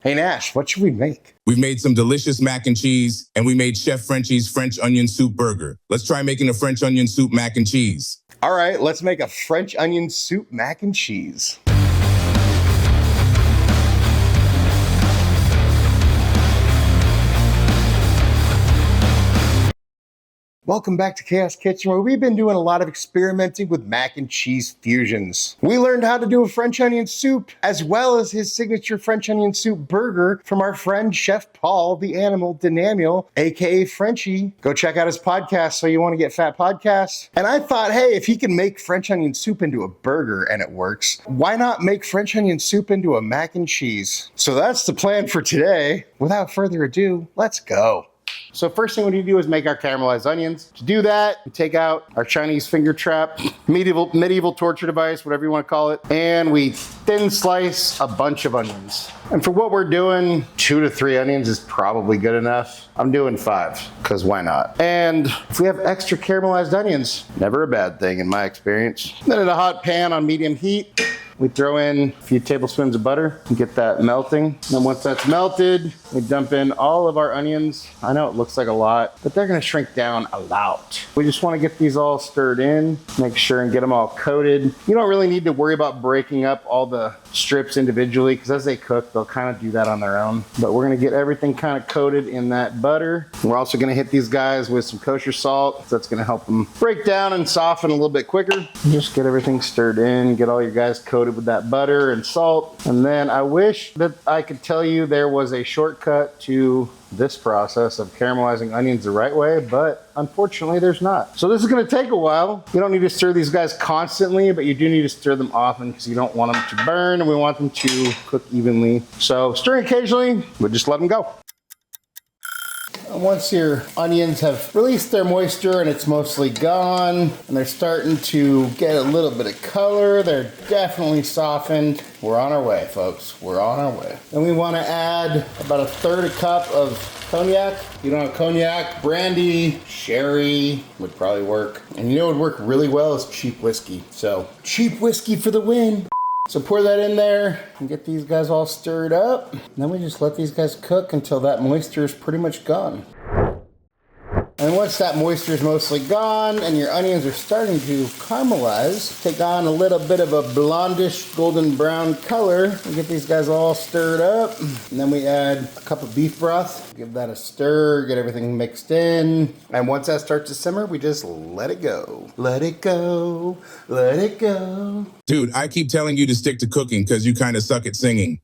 Hey Nash, what should we make? We've made some delicious mac and cheese, and we made Chef Frenchie's French onion soup burger. Let's try making a French onion soup mac and cheese. All right, let's make a French onion soup mac and cheese. Welcome back to Chaos Kitchen, where we've been doing a lot of experimenting with mac and cheese fusions. We learned how to do a French onion soup, as well as his signature French onion soup burger from our friend Chef Paul, the Animal Dynamiel, aka Frenchie. Go check out his podcast, So You Want to Get Fat podcast. And I thought, hey, if he can make French onion soup into a burger and it works, why not make French onion soup into a mac and cheese? So that's the plan for today. Without further ado, let's go. So first thing we need to do is make our caramelized onions. To do that, we take out our Chinese finger trap, medieval torture device, whatever you want to call it, and we thin slice a bunch of onions. And for what we're doing, 2 to 3 onions is probably good enough. I'm doing 5, because why not? And if we have extra caramelized onions, never a bad thing in my experience. Then in a hot pan on medium heat, we throw in a few tablespoons of butter and get that melting. And then once that's melted, we dump in all of our onions. I know it looks like a lot, but they're gonna shrink down a lot. We just wanna get these all stirred in, make sure and get them all coated. You don't really need to worry about breaking up all the strips individually, because as they cook, they'll kind of do that on their own. But we're gonna get everything kind of coated in that butter. We're also gonna hit these guys with some kosher salt. So that's gonna help them break down and soften a little bit quicker. Just get everything stirred in, get all your guys coated with that butter and salt. And then I wish that I could tell you there was a shortcut to this process of caramelizing onions the right way, but unfortunately there's not. So this is gonna take a while. You don't need to stir these guys constantly, but you do need to stir them often because you don't want them to burn and we want them to cook evenly. So stirring occasionally, but just let them go. Once your onions have released their moisture and it's mostly gone and they're starting to get a little bit of color, they're definitely softened. We're on our way, folks. We're on our way. And we want to add about 1/3 cup of cognac. If you don't have cognac, brandy, sherry would probably work. And you know what would work really well is cheap whiskey. So cheap whiskey for the win. So pour that in there and get these guys all stirred up. And then we just let these guys cook until that moisture is pretty much gone. And once that moisture is mostly gone and your onions are starting to caramelize, take on a little bit of a blondish golden brown color, and get these guys all stirred up. And then we add a cup of beef broth, give that a stir, get everything mixed in. And once that starts to simmer, we just let it go. Let it go, let it go. Dude, I keep telling you to stick to cooking because you kind of suck at singing.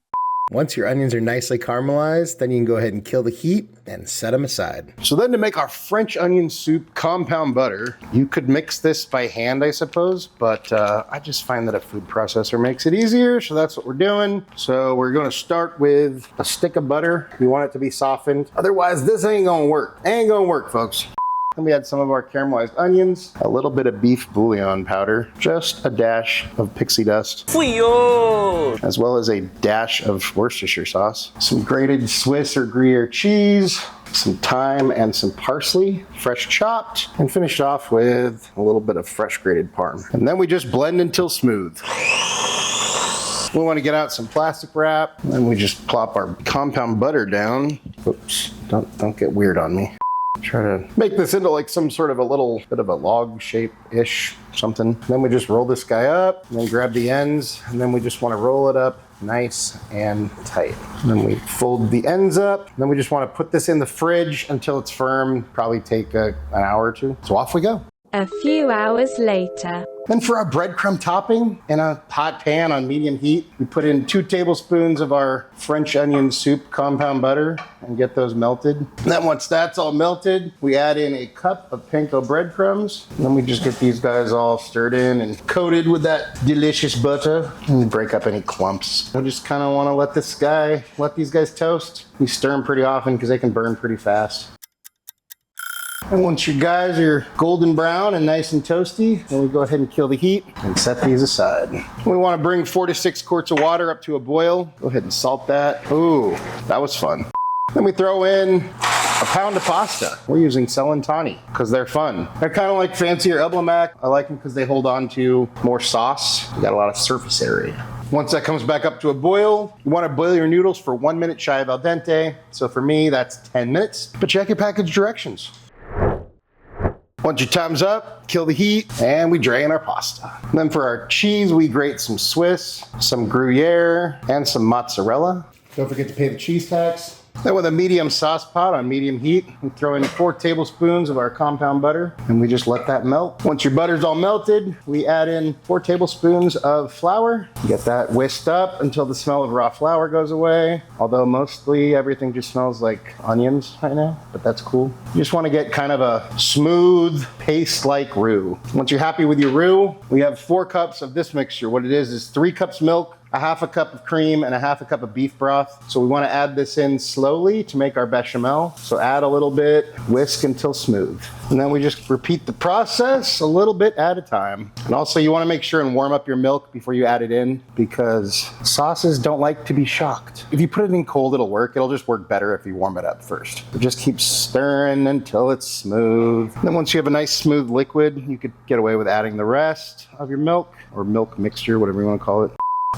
Once your onions are nicely caramelized, then you can go ahead and kill the heat and set them aside. So then to make our French onion soup compound butter, you could mix this by hand, I suppose, but I just find that a food processor makes it easier, so that's what we're doing. So we're gonna start with a stick of butter. We want it to be softened. Otherwise, this ain't gonna work. Ain't gonna work, folks. Then we add some of our caramelized onions, a little bit of beef bouillon powder, just a dash of pixie dust, as well as a dash of Worcestershire sauce, some grated Swiss or Gruyere cheese, some thyme and some parsley, fresh chopped, and finish off with a little bit of fresh grated parm. And then we just blend until smooth. We want to get out some plastic wrap, and then we just plop our compound butter down. Oops, don't get weird on me. Try to make this into like some sort of a little bit of a log shape-ish something. Then we just roll this guy up, and then grab the ends, and then we just want to roll it up nice and tight. And then we fold the ends up, and then we just want to put this in the fridge until it's firm, probably take an hour or two. So off we go. A few hours later. Then for our breadcrumb topping, in a hot pan on medium heat, we put in 2 tablespoons of our French onion soup compound butter and get those melted. And then once that's all melted, we add in a cup of panko breadcrumbs. And then we just get these guys all stirred in and coated with that delicious butter and break up any clumps. We just kind of want to let these guys toast. We stir them pretty often because they can burn pretty fast. And once your guys are golden brown and nice and toasty, then we go ahead and kill the heat and set these aside. We want to bring 4 to 6 quarts of water up to a boil. Go ahead and salt that. Ooh, that was fun. Then we throw in a pound of pasta. We're using Celentani because they're fun. They're kind of like fancier Eblomac. I like them because they hold on to more sauce. You got a lot of surface area. Once that comes back up to a boil, you want to boil your noodles for 1 minute shy of al dente. So for me, that's 10 minutes. But check your package directions. Once your time's up, kill the heat, and we drain our pasta. And then for our cheese, we grate some Swiss, some Gruyere, and some mozzarella. Don't forget to pay the cheese tax. Then with a medium sauce pot on medium heat, we throw in 4 tablespoons of our compound butter, and we just let that melt. Once your butter's all melted, we add in 4 tablespoons of flour. Get that whisked up until the smell of raw flour goes away, although mostly everything just smells like onions right now, but that's cool. You just want to get kind of a smooth paste-like roux. Once you're happy with your roux, we have 4 cups of this mixture. What it is 3 cups milk, a half a cup of cream, and a half a cup of beef broth. So we want to add this in slowly to make our bechamel. So add a little bit, whisk until smooth. And then we just repeat the process a little bit at a time. And also you want to make sure and warm up your milk before you add it in, because sauces don't like to be shocked. If you put it in cold, it'll work. It'll just work better if you warm it up first. So just keep stirring until it's smooth. And then once you have a nice smooth liquid, you could get away with adding the rest of your milk or milk mixture, whatever you want to call it.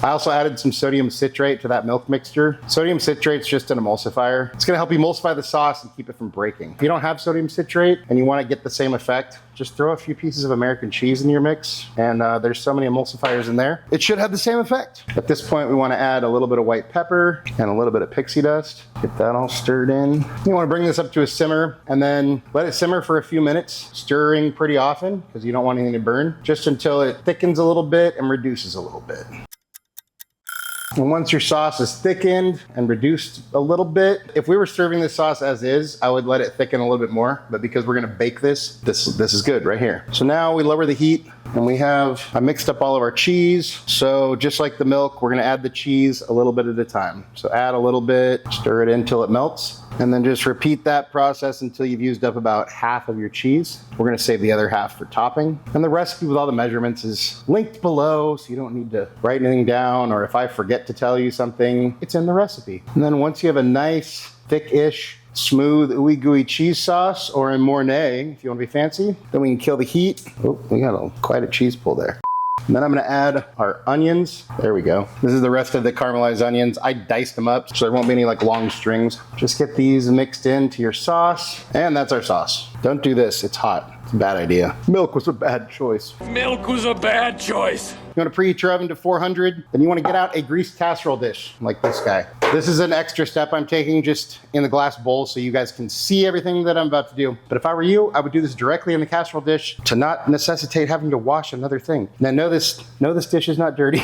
I also added some sodium citrate to that milk mixture. Sodium citrate's just an emulsifier. It's gonna help emulsify the sauce and keep it from breaking. If you don't have sodium citrate and you wanna get the same effect, just throw a few pieces of American cheese in your mix, and there's so many emulsifiers in there. It should have the same effect. At this point, we wanna add a little bit of white pepper and a little bit of pixie dust. Get that all stirred in. You wanna bring this up to a simmer and then let it simmer for a few minutes, stirring pretty often because you don't want anything to burn, just until it thickens a little bit and reduces a little bit. And once your sauce is thickened and reduced a little bit, if we were serving this sauce as is, I would let it thicken a little bit more, but because we're gonna bake this is good right here. So now we lower the heat and I mixed up all of our cheese. So just like the milk, we're gonna add the cheese a little bit at a time. So add a little bit, stir it in till it melts, and then just repeat that process until you've used up about half of your cheese. We're gonna save the other half for topping. And the recipe with all the measurements is linked below, so you don't need to write anything down, or if I forget to tell you something, it's in the recipe. And then once you have a nice, thick-ish, smooth, ooey gooey cheese sauce, or in Mornay, if you wanna be fancy, then we can kill the heat. Oh, we got quite a cheese pull there. And then I'm gonna add our onions. There we go. This is the rest of the caramelized onions. I diced them up so there won't be any like long strings. Just get these mixed into your sauce, and that's our sauce. Don't do this, it's hot. It's a bad idea. Milk was a bad choice. Milk was a bad choice. You want to preheat your oven to 400, then you want to get out a greased casserole dish like this guy. This is an extra step I'm taking just in the glass bowl so you guys can see everything that I'm about to do. But if I were you, I would do this directly in the casserole dish to not necessitate having to wash another thing. Now know this dish is not dirty.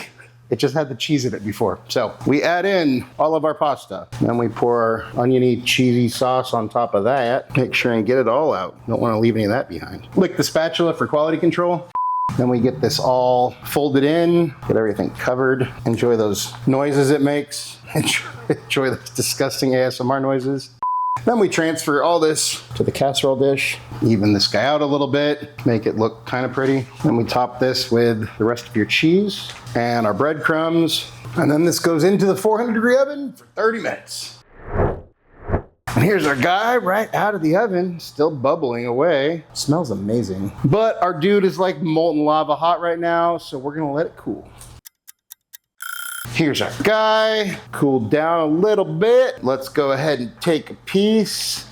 It just had the cheese in it before. So we add in all of our pasta. Then we pour our oniony, cheesy sauce on top of that. Make sure and get it all out. Don't want to leave any of that behind. Lick the spatula for quality control. Then we get this all folded in, get everything covered. Enjoy those noises it makes. Enjoy those disgusting ASMR noises. Then we transfer all this to the casserole dish, even this guy out a little bit, make it look kind of pretty. Then we top this with the rest of your cheese and our breadcrumbs. And then this goes into the 400-degree oven for 30 minutes. And here's our guy right out of the oven, still bubbling away. Smells amazing. But our dude is like molten lava hot right now, so we're gonna let it cool. Here's our guy, cooled down a little bit. Let's go ahead and take a piece.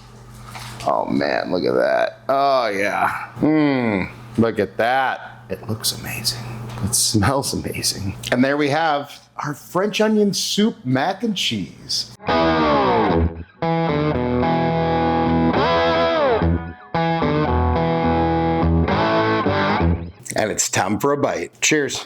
Oh man, look at that. Oh yeah, look at that. It looks amazing. It smells amazing. And there we have our French onion soup mac and cheese. And it's time for a bite. Cheers.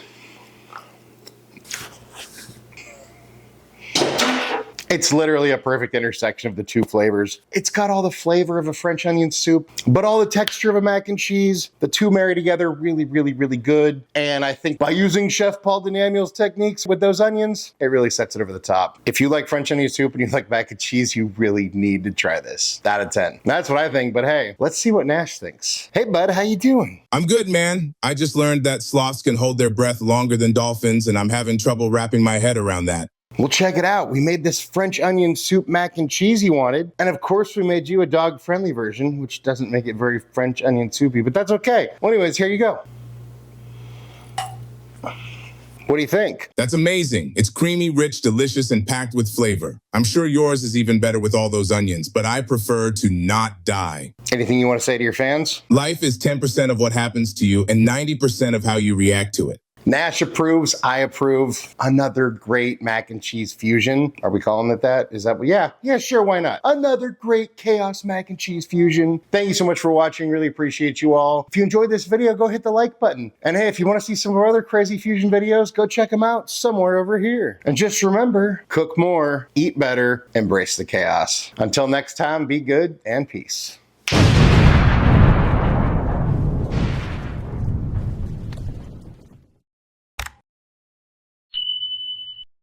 It's literally a perfect intersection of the two flavors. It's got all the flavor of a French onion soup, but all the texture of a mac and cheese. The two marry together really, really, really good. And I think by using Chef Paul Daniel's techniques with those onions, it really sets it over the top. If you like French onion soup and you like mac and cheese, you really need to try this. Out of 10. That's what I think, but hey, let's see what Nash thinks. Hey bud, how you doing? I'm good, man. I just learned that sloths can hold their breath longer than dolphins, and I'm having trouble wrapping my head around that. Well, check it out. We made this French onion soup mac and cheese you wanted. And of course, we made you a dog-friendly version, which doesn't make it very French onion soupy, but that's okay. Well, anyways, here you go. What do you think? That's amazing. It's creamy, rich, delicious, and packed with flavor. I'm sure yours is even better with all those onions, but I prefer to not die. Anything you want to say to your fans? Life is 10% of what happens to you and 90% of how you react to it. Nash approves, I approve. Another great mac and cheese fusion. Are we calling it that? Is that what? Yeah, sure, why not? Another great chaos mac and cheese fusion. Thank you so much for watching. Really appreciate you all. If you enjoyed this video, go hit the like button. And hey, if you want to see some of our other crazy fusion videos, go check them out somewhere over here. And just remember, cook more, eat better, embrace the chaos. Until next time, be good and peace.